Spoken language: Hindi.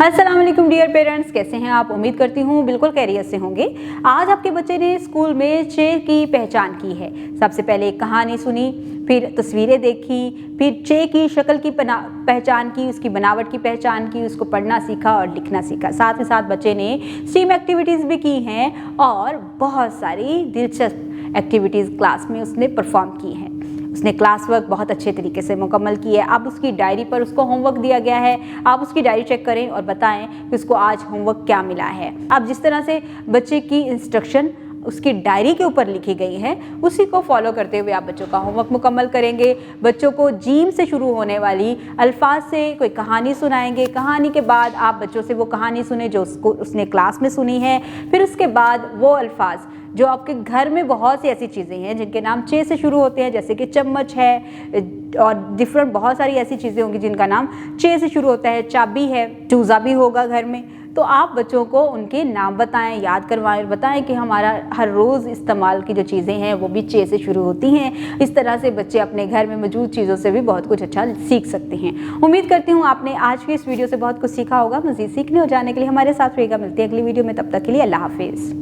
अस्सलाम वालेकुम डियर पेरेंट्स, कैसे हैं आप। उम्मीद करती हूँ बिल्कुल खैरियत से होंगे। आज आपके बच्चे ने स्कूल में चे की पहचान की है। सबसे पहले एक कहानी सुनी, फिर तस्वीरें देखी, फिर चे की शक्ल की पहचान की, उसकी बनावट की पहचान की, उसको पढ़ना सीखा और लिखना सीखा। साथ ही साथ बच्चे ने स्टीम एक्टिविटीज़ भी की हैं और बहुत सारी दिलचस्प एक्टिविटीज़ क्लास में उसने परफॉर्म की हैं। उसने क्लास वर्क बहुत अच्छे तरीके से मुकम्मल की है। अब उसकी डायरी पर उसको होमवर्क दिया गया है। आप उसकी डायरी चेक करें और बताएं कि उसको आज होमवर्क क्या मिला है। अब जिस तरह से बच्चे की इंस्ट्रक्शन उसकी डायरी के ऊपर लिखी गई है, उसी को फॉलो करते हुए आप बच्चों का होमवर्क मुकम्मल करेंगे। बच्चों को जीम से शुरू होने वाली अल्फाज से कोई कहानी सुनाएंगे। कहानी के बाद आप बच्चों से वो कहानी सुने जो उसने क्लास में सुनी है। फिर उसके बाद वो अल्फाज जो आपके घर में बहुत सी ऐसी चीज़ें हैं जिनके नाम चे से शुरू होते हैं, जैसे कि चम्मच है और डिफरेंट बहुत सारी ऐसी चीज़ें होंगी जिनका नाम चे से शुरू होता है। चाबी है, चूज़ा भी होगा घर में। तो आप बच्चों को उनके नाम बताएं, याद करवाएं और बताएं कि हमारा हर रोज़ इस्तेमाल की जो चीज़ें हैं वो भी चे से शुरू होती हैं। इस तरह से बच्चे अपने घर में मौजूद चीज़ों से भी बहुत कुछ अच्छा सीख सकते हैं। उम्मीद करती हूँ आपने आज की इस वीडियो से बहुत कुछ सीखा होगा। मज़ीद सीखने और जानने के लिए हमारे साथ रहिएगा। मिलते हैं अगली वीडियो में, तब तक के लिए अल्लाह हाफिज़।